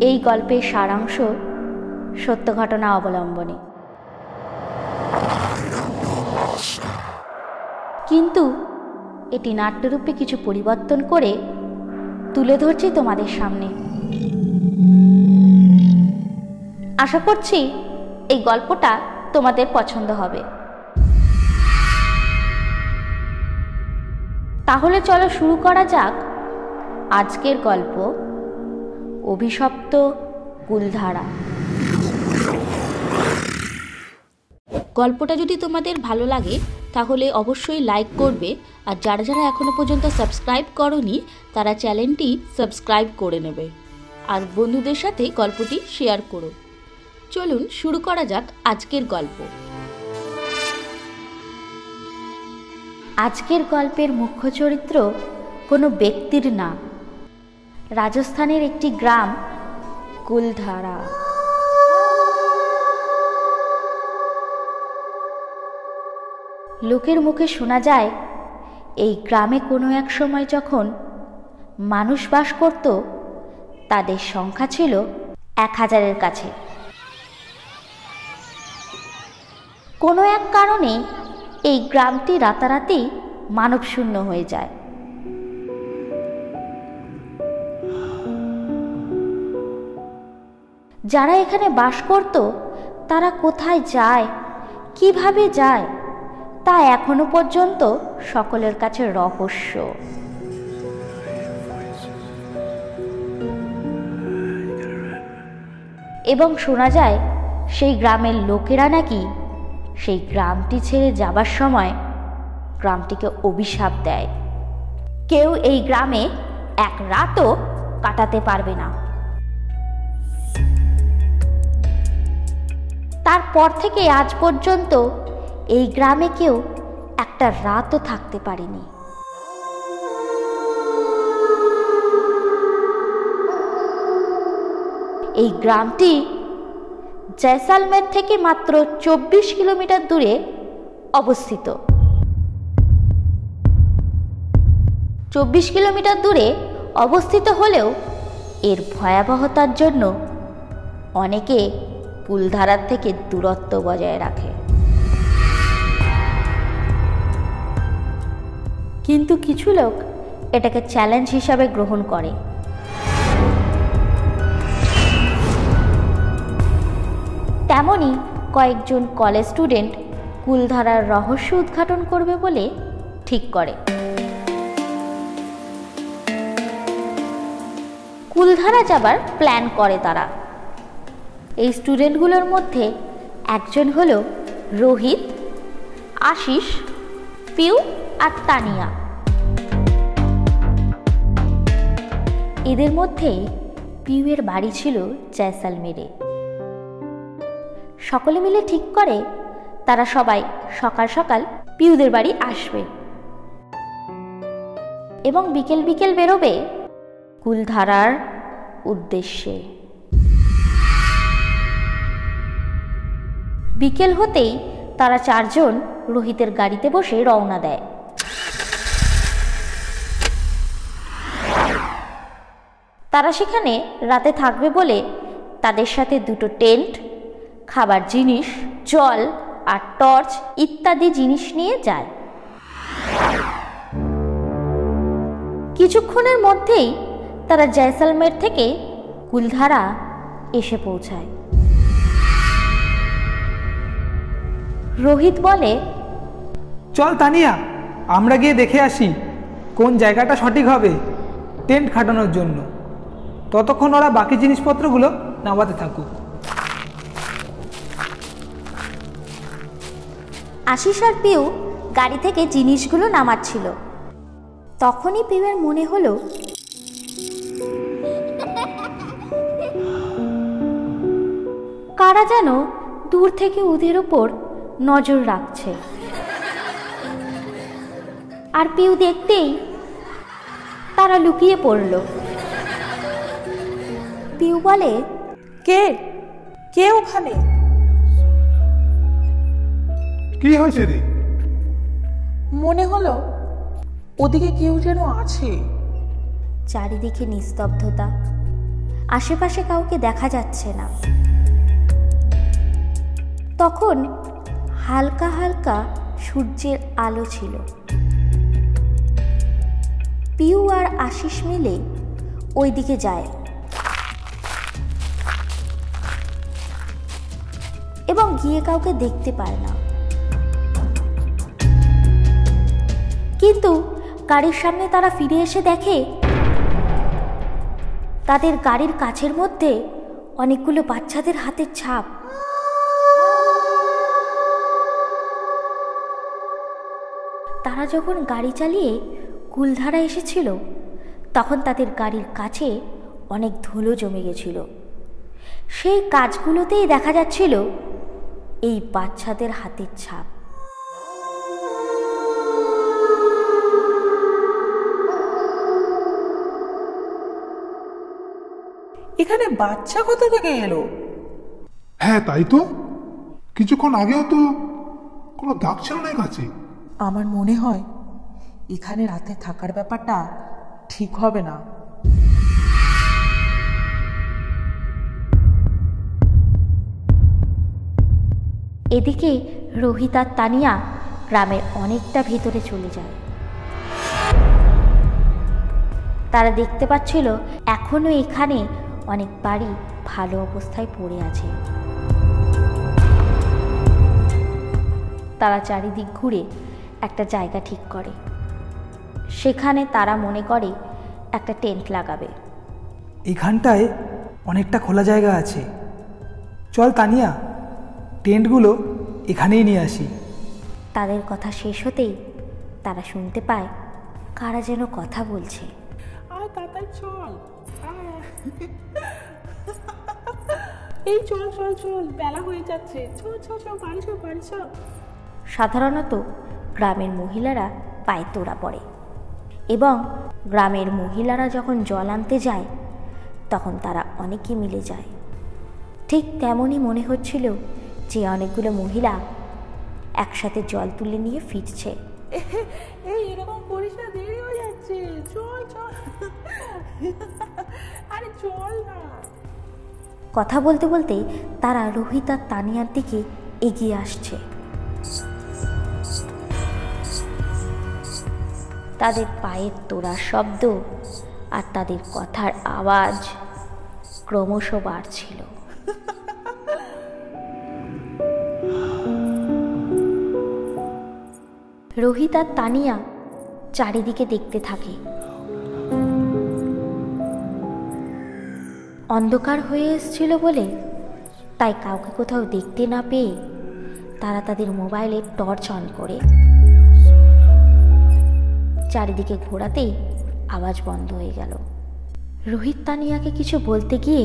এই গল্পের সারাংশ সত্য ঘটনা অবলম্বনে, কিন্তু এটি নাট্যরূপে কিছু পরিবর্তন করে তুলে ধরছি তোমাদের সামনে। আশা করছি এই গল্পটা তোমাদের পছন্দ হবে। তাহলে চলো শুরু করা যাক আজকের গল্প, অভিশপ্ত কুলধারা। গল্পটা যদি তোমাদের ভালো লাগে তাহলে অবশ্যই লাইক করবে, আর যারা যারা এখনো পর্যন্ত সাবস্ক্রাইব করোনি তারা চ্যানেলটি সাবস্ক্রাইব করে নেবে, আর বন্ধুদের সাথে গল্পটি শেয়ার করো। চলুন শুরু করা যাক আজকের গল্প। আজকের গল্পের মুখ্য চরিত্র কোনো ব্যক্তির না, রাজস্থানের একটি গ্রাম কুলধারা। লোকের মুখে শোনা যায় এই গ্রামে কোনো এক সময় যখন মানুষ বাস করত তাদের সংখ্যা ছিল 1000-এর কাছে। কোনো এক কারণে এই গ্রামটি রাতারাতি মানবশূন্য হয়ে যায়। যারা এখানে বাস করত তারা কোথায় যায়, কিভাবে যায়, তা এখনো পর্যন্ত সকলের কাছে রহস্য। এবং শোনা যায় সেই গ্রামের লোকেরা নাকি সেই গ্রামটি ছেড়ে যাবার সময় গ্রামটিকে অভিশাপ দেয়, কেউ এই গ্রামে এক রাতও কাটাতে পারবে না। তারপর থেকে আজ পর্যন্ত এই গ্রামে কেউ একটা রাতও থাকতে পারেনি। এই গ্রামটি জয়সালমের থেকে মাত্র 24 কিলোমিটার দূরে অবস্থিত। 24 কিলোমিটার দূরে অবস্থিত হলেও এর ভয়াবহতার জন্য অনেকে কুলধারার থেকে দূরত্ব বজায় রাখে। কিন্তু কিছু লোক এটাকে চ্যালেঞ্জ হিসাবে গ্রহণ করে। তেমনই কয়েকজন কলেজ স্টুডেন্ট কুলধারার রহস্য উদ্ঘাটন করবে বলে ঠিক করে। কুলধারা যাবার প্ল্যান করে তারা। এই স্টুডেন্টগুলোর মধ্যে একজন হলো রোহিত, আশিস, পিউ আর তানিয়া। এদের মধ্যে পিউয়ের বাড়ি ছিল জয়সালমেরে। সকলে মিলে ঠিক করে তারা সবাই সকাল সকাল পিউদের বাড়ি আসবে এবং বিকেল বিকেল বেরোবে কুলধারার উদ্দেশ্যে। বিকেল হতেই তারা 4 জন রোহিতের গাড়িতে বসে রওনা দেয়। তারা সেখানে রাতে থাকবে বলে তাদের সাথে 2টো টেন্ট, খাবার জিনিস, জল আর টর্চ ইত্যাদি জিনিস নিয়ে যায়। কিছুক্ষণের মধ্যেই তারা জয়সালমের থেকে কুলধারা এসে পৌঁছায়। রোহিত বলে, চল তানিয়া, আমরা গিয়ে দেখে আসি কোন জায়গাটা সঠিক হবে টেন্ট খাটানোর জন্য। ততক্ষণ ওরা বাকি জিনিসপত্রগুলো নামাতে থাকুক। আশিস আর পিউ গাড়ি থেকে জিনিসগুলো নামাচ্ছিল। তখনই পিউয়ের মনে হলো কারা যেন দূর থেকে ওদের ওপর নজর রাখছে। আর পিউ দেখতেই তারা লুকিয়ে পড়ল। পিউ বলে, কে কে ওখানে? কি হয়েছে রে? মনে হলো ওদিকে কেউ যেন আছে। চারিদিকে নিস্তব্ধতা, আশেপাশে কাউকে দেখা যাচ্ছে না। তখন হালকা হালকা সূর্যের আলো ছিল। পিউ আর আশিস মিলে ওই দিকে যায় এবং গিয়ে কাউকে দেখতে পায় না। কিন্তু গাড়ির সামনে তারা ফিরে এসে দেখে তাদের গাড়ির কাছের মধ্যে অনেকগুলো বাচ্চাদের হাতের ছাপ। তারা যখন গাড়ি চালিয়ে কুলধারা এসেছিল তখন তাদের গাড়ির কাছে অনেক ধুলো জমে গেছিল। সেই কাজগুলোতেই দেখা যাচ্ছিল এই বাচ্চাদের হাতের ছাপ। এখানে বাচ্চা কোথা থেকে এলো? হ্যাঁ তাই তো, কিছুক্ষণ আগেও তো কোনো দাগ ছিল না কাছে। আমার মনে হয় এখানে রাতে থাকার ব্যাপারটা ঠিক হবে না। এদিকে রোহিত আর তানিয়া গ্রামের অনেকটা ভেতরে চলে যায়। তারা দেখতে পাচ্ছিল এখনো এখানে অনেক বাড়ি ভালো অবস্থায় পড়ে আছে। তারা চারিদিক ঘুরে একটা জায়গা ঠিক করে। সেখানে তারা মনে করে একটা টেন্ট লাগাবে। এখানটায় অনেকটা খোলা জায়গা আছে, চল তানিয়া টেন্টগুলো এখানেই নিয়ে আসি। তাদের কথা শেষ হতেই তারা শুনতে পায় কারা যেন কথা বলছে। আয় তাড়াতাড়ি চল, এই চল চল চল, বেলা হয়ে যাচ্ছে, চল চল চল, বাড়ি চল বাড়ি চল। সাধারণত গ্রামের মহিলারা পায়ে তোড়া পড়ে এবং গ্রামের মহিলারা যখন জল আনতে যায় তখন তারা অনেকে মিলে যায়। ঠিক তেমনই মনে হচ্ছিল যে অনেকগুলো মহিলা একসাথে জল তুলে নিয়ে ফিরছে। এই এরকম করিস না, দেরি হয়ে যাচ্ছে, চল চল, আরে চল না। কথা বলতে বলতে তারা রোহিত আর তানিয়ার দিকে এগিয়ে আসছে। তাদের পায়ের তোড়ার শব্দ আর তাদের কথার আওয়াজ ক্রমশ বাড়ছিল। রোহিত আর তানিয়া চারিদিকে দেখতে থাকে। অন্ধকার হয়ে এসেছিল বলে তাই কাউকে কোথাও দেখতে না পেয়ে তারা তাদের মোবাইলে টর্চ অন করে চারিদিকে ঘোরাতেই আওয়াজ বন্ধ হয়ে গেল। রোহিত তানিয়াকে কিছু বলতে গিয়ে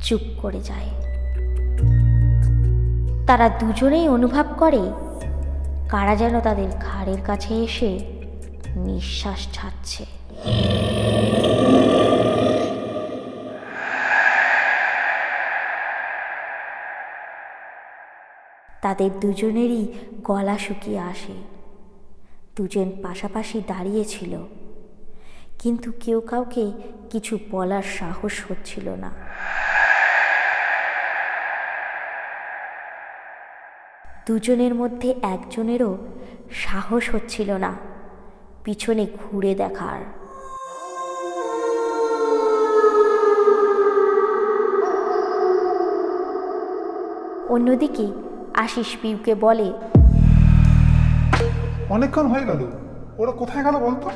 চুপ করে যায়। তারা দুজনেই অনুভব করে কারা যেন তাদের ঘাড়ের কাছে এসে নিঃশ্বাস ছাড়ছে। তাদের দুজনেরই গলা শুকিয়ে আসে। দুজন পাশাপাশি দাঁড়িয়েছিল, কিন্তু কেউ কাউকে কিছু বলার সাহস হচ্ছিল না। দুজনের মধ্যে একজনেরও সাহস হচ্ছিল না পিছনে ঘুরে দেখার। অন্যদিকে আশিস পিউকে বলে, অনেকক্ষণ হয়ে গেল, ওরা কোথায় গেল বলতো?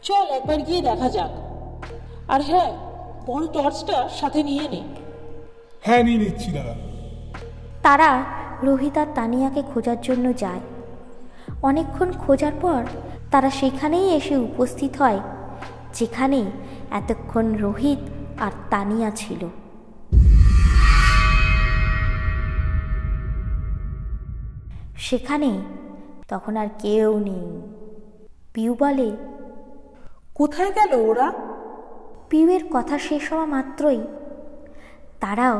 চল একবার গিয়ে দেখা যাক। আর হ্যাঁ, বড় টর্চটা সাথে নিয়ে নে। হ্যাঁ নিয়ে নিচ্ছি দাদা। তারা রোহিত আর তানিয়াকে খোঁজার জন্য যায়। অনেকক্ষণ খোঁজার পর তারা সেখানেই এসে উপস্থিত হয় যেখানে এতক্ষণ রোহিত আর তানিয়া ছিল। সেখানে তখন আর কেউ নেই। পিউ বলে, কোথায় গেল ওরা? পিউয়ের কথা শেষ হওয়া মাত্রই তারাও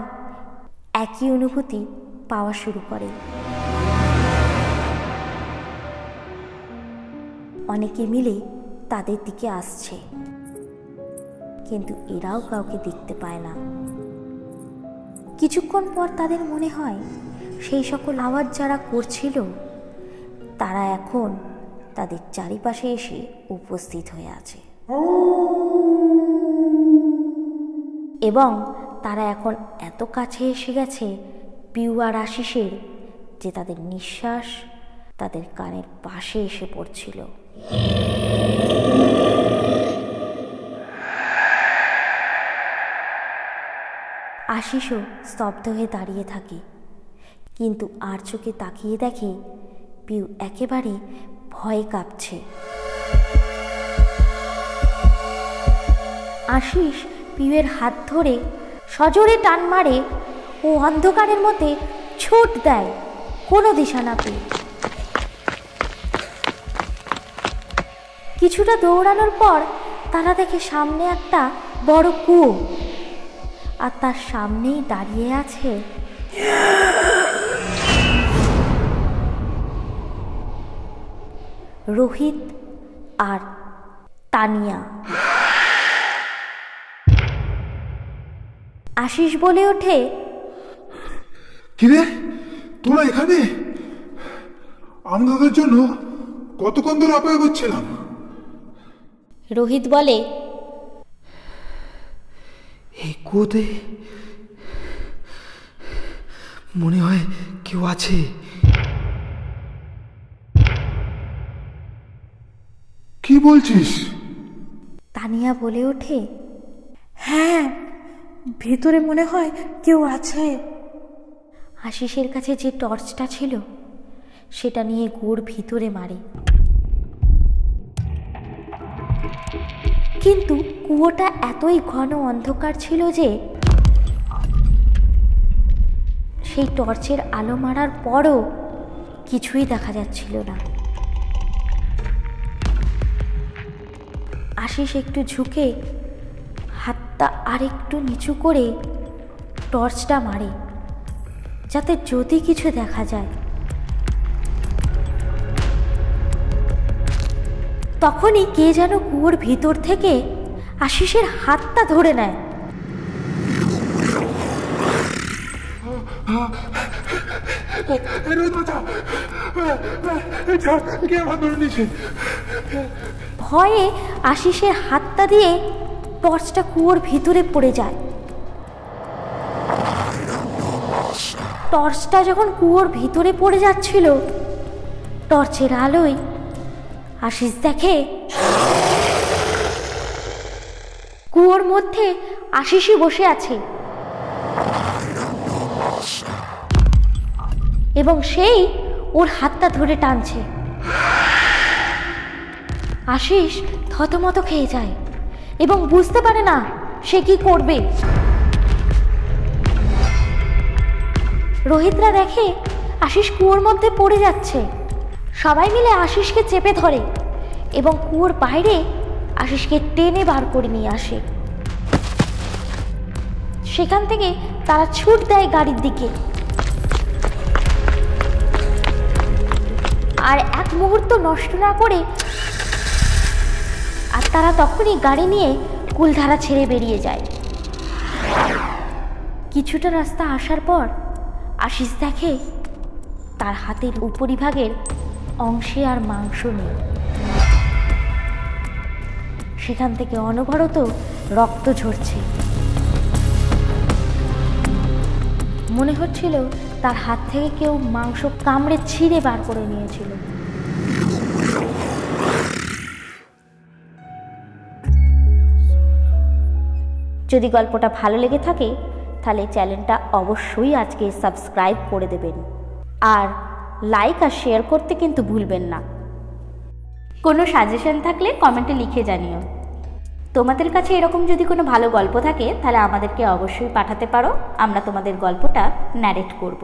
একই অনুভূতি পাওয়া শুরু করে। অনেকে মিলে তাদের দিকে আসছে। কিন্তু এরাও কাউকে দেখতে পায় না। কিছুক্ষণ পর তাদের মনে হয় সেই সকল আওয়াজ যারা করছিল তারা এখন তাদের চারিপাশে এসে উপস্থিত হয়ে আছে এবং তারা এখন এত কাছে এসে গেছে পিউ আর আশিসের যে তাদের নিঃশ্বাস তাদের কানের পাশে এসে পড়ছিল। আশিসও স্তব্ধ হয়ে দাঁড়িয়ে থাকে, কিন্তু আর চোখে তাকিয়ে দেখে পিউ একেবারে ভয়ে কাঁপছে। আশিস পিউয়ের হাত ধরে সজোরে টান মারে ও অন্ধকারের মধ্যে ছুট দেয় কোনো দিশা না পেয়ে। কিছুটা দৌড়ানোর পর তারা দেখে সামনে একটা বড় কুয়ো, আর তার সামনেই দাঁড়িয়ে আছে রোহিত আর তানিয়া। আশিস বলে ওঠে, কিরে তোরা এখানে? আমি তোদের জন্য কতক্ষণ ধরে অপেক্ষা করছিলাম। রোহিত বলে, এই কুয়োতে মনে হয় কেউ আছে। কি বলছিস? তানিয়া বলে ওঠে, হ্যাঁ ভেতরে মনে হয় কেউ আছে। আশিসের কাছে যে টর্চটা ছিল সেটা নিয়ে কুয়োর ভিতরে মারে, কিন্তু কুয়োটা এতই ঘন অন্ধকার ছিল যে সেই টর্চের আলো মারার পরও কিছুই দেখা যাচ্ছিল না। আশিস একটু ঝুঁকে হাতটা আরেকটু নিচু করে টর্চটা মারে যাতে যদি কিছু দেখা যায়। তখনই কে যেন কুয়োর ভিতর থেকে আশিসের হাতটা ধরে নেয়। ভয়ে আশিসের হাতটা দিয়ে টর্চটা কুয়োর ভিতরে পড়ে যায়। টর্চটা যখন কুয়োর ভিতরে পড়ে যাচ্ছিল, টর্চের আলোয় আশিস দেখে কুয়োর মধ্যে আশিসই বসে আছে এবং সেই ওর হাতটা ধরে টানছে। আশিস থতমত খেয়ে যায় এবং বুঝতে পারে না সে কি করবে। রোহিতরা দেখে আশিস কুয়োর মধ্যে পড়ে যাচ্ছে। সবাই মিলে আশিসকে চেপে ধরে এবং কুয়োর বাইরে আশিসকে টেনে বার করে নিয়ে আসে। সেখান থেকে তারা ছুট দেয় গাড়ির দিকে, আর এক মুহূর্ত নষ্ট না করে আর তারা তখনই গাড়ি নিয়ে কুলধারা ছেড়ে বেরিয়ে যায়। কিছুটা রাস্তা আসার পর আশিস দেখে তার হাতের উপরিভাগের অংশে আর মাংস নেই। সেখান থেকে অনবরত রক্ত ঝরছে। মনে হচ্ছিল তার হাত থেকে কেউ মাংস কামড়ে ছিঁড়ে বার করে নিয়েছিল। যদি গল্পটা ভালো লেগে থাকে তাহলে চ্যানেলটা অবশ্যই আজকে সাবস্ক্রাইব করে দেবেন, আর লাইক আর শেয়ার করতে কিন্তু ভুলবেন না। কোনো সাজেশন থাকলে কমেন্টে লিখে জানিও। তোমাদের কাছে এরকম যদি কোনো ভালো গল্প থাকে তাহলে আমাদেরকে অবশ্যই পাঠাতে পারো, আমরা তোমাদের গল্পটা ন্যারেট করব।